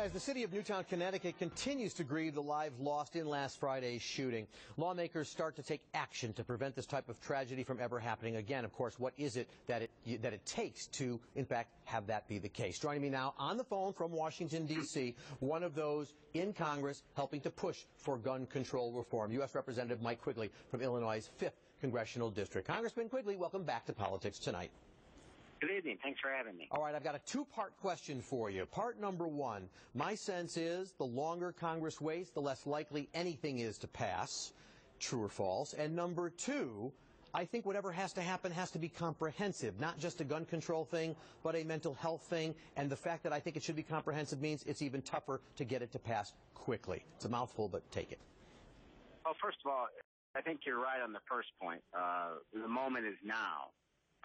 Guys, the city of Newtown, Connecticut continues to grieve the lives lost in last Friday's shooting. Lawmakers start to take action to prevent this type of tragedy from ever happening again. Of course, what is it that it takes to, in fact, have that be the case? Joining me now on the phone from Washington, D.C., one of those in Congress helping to push for gun control reform, U.S. Representative Mike Quigley from Illinois' 5th Congressional District. Congressman Quigley, welcome back to Politics Tonight. Good evening. Thanks for having me. All right, I've got a two-part question for you. Part number one, my sense is the longer Congress waits, the less likely anything is to pass. True or false? And number two, I think whatever has to happen has to be comprehensive, not just a gun control thing, but a mental health thing. And the fact that I think it should be comprehensive means it's even tougher to get it to pass quickly. It's a mouthful, but take it. Well, first of all, I think you're right on the first point. The moment is now.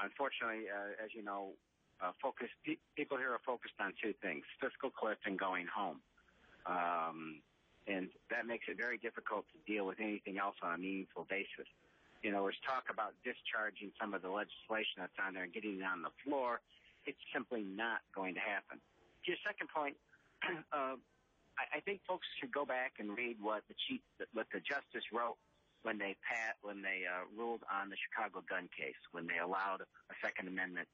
Unfortunately, as you know, people here are focused on two things: fiscal cliff and going home. And that makes it very difficult to deal with anything else on a meaningful basis. You know, there's talk about discharging some of the legislation that's on there and getting it on the floor. It's simply not going to happen. To your second point, I think folks should go back and read what the justice wrote when they ruled on the Chicago gun case, when they allowed a Second Amendment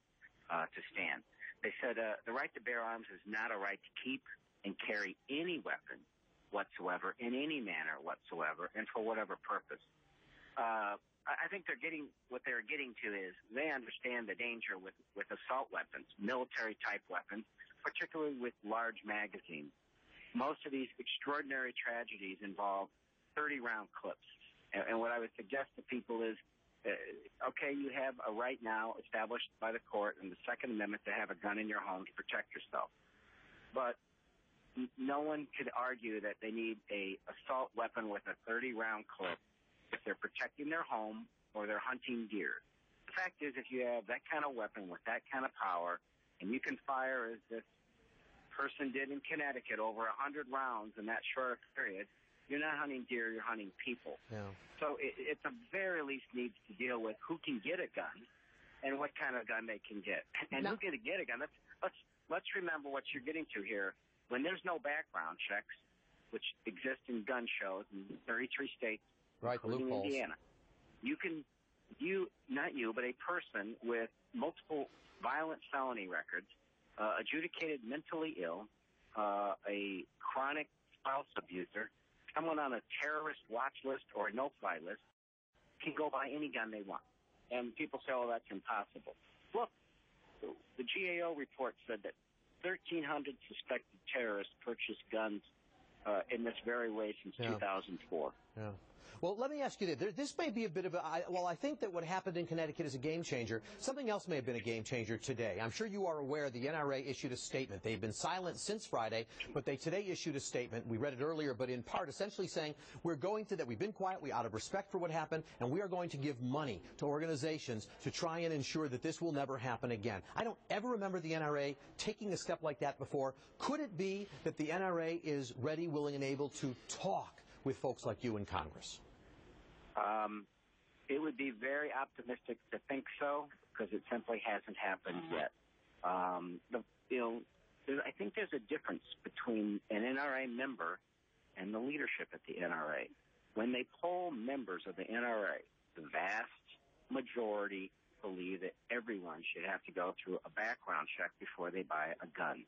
to stand. They said the right to bear arms is not a right to keep and carry any weapon whatsoever, in any manner whatsoever, and for whatever purpose. I think what they're getting to is they understand the danger with assault weapons, military-type weapons, particularly with large magazines. Most of these extraordinary tragedies involve 30-round clips. And what I would suggest to people is, okay, you have a right now established by the court in the Second Amendment to have a gun in your home to protect yourself. But no one could argue that they need a assault weapon with a 30-round clip if they're protecting their home or they're hunting deer. The fact is, if you have that kind of weapon with that kind of power, and you can fire, as this person did in Connecticut, over 100 rounds in that short period, you're not hunting deer, you're hunting people. Yeah. So it at the very least needs to deal with who can get a gun and what kind of gun they can get. And who can get a gun? Let's remember what you're getting to here. When there's no background checks, which exist in gun shows in 33 states, right, including Indiana, not you, but a person with multiple violent felony records, adjudicated mentally ill, a chronic spouse abuser, someone on a terrorist watch list or a no-fly list can go buy any gun they want. And people say, oh, that's impossible. Look, the GAO report said that 1,300 suspected terrorists purchased guns in this very way since 2004. Yeah. Well, let me ask you this. This may be a bit of I think that what happened in Connecticut is a game changer. Something else may have been a game changer today. I'm sure you are aware the NRA issued a statement. They've been silent since Friday, but they today issued a statement. We read it earlier, but in part essentially saying we've been quiet, out of respect for what happened, and we are going to give money to organizations to try and ensure that this will never happen again. I don't ever remember the NRA taking a step like that before. Could it be that the NRA is ready, willing, and able to talk with folks like you in Congress? It would be very optimistic to think so, because it simply hasn't happened yet. I think there's a difference between an NRA member and the leadership at the NRA. When they poll members of the NRA, the vast majority believe that everyone should have to go through a background check before they buy a gun.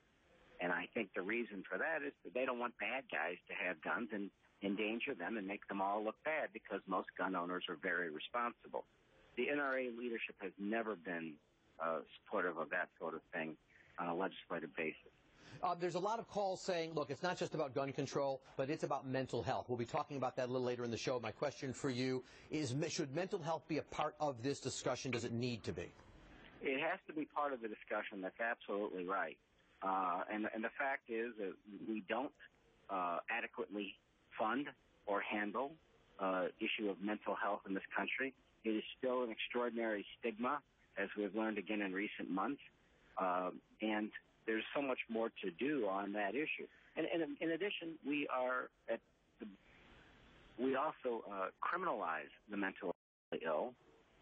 And I think the reason for that is that they don't want bad guys to have guns and endanger them and make them all look bad, because most gun owners are very responsible. The NRA leadership has never been supportive of that sort of thing on a legislative basis. There's a lot of calls saying, look, it's not just about gun control, but it's about mental health. We'll be talking about that a little later in the show. My question for you is, should mental health be a part of this discussion? Does it need to be? It has to be part of the discussion. That's absolutely right. And the fact is that we don't adequately fund or handle issue of mental health in this country. It is still an extraordinary stigma, as we've learned again in recent months, and there's so much more to do on that issue. And in addition, we also criminalize the mentally ill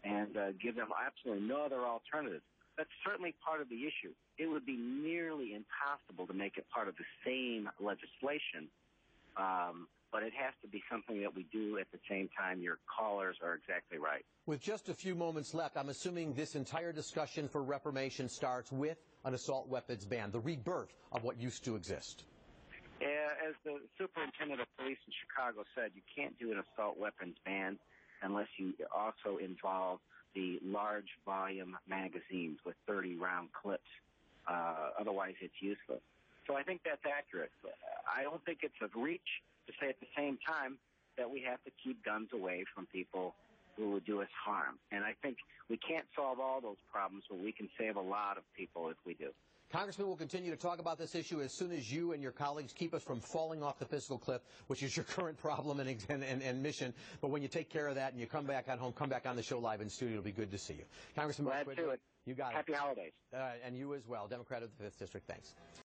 and give them absolutely no other alternative. that's certainly part of the issue. It would be nearly impossible to make it part of the same legislation, but it has to be something that we do at the same time. Your callers are exactly right. With just a few moments left, I'm assuming this entire discussion for reformation starts with an assault weapons ban, the rebirth of what used to exist. As the superintendent of police in Chicago said, you can't do an assault weapons ban unless you also involve the large volume magazines with 30-round clips. Otherwise, it's useless. So I think that's accurate. I don't think it's a reach to say at the same time that we have to keep guns away from people who will do us harm. And I think we can't solve all those problems, but we can save a lot of people if we do. Congressman, we'll continue to talk about this issue as soon as you and your colleagues keep us from falling off the fiscal cliff, which is your current problem and mission. But when you take care of that and you come back at home, come back on the show live in studio, it'll be good to see you. Congressman, glad to. you got it. Happy holidays. And you as well, Democrat of the 5th District. Thanks.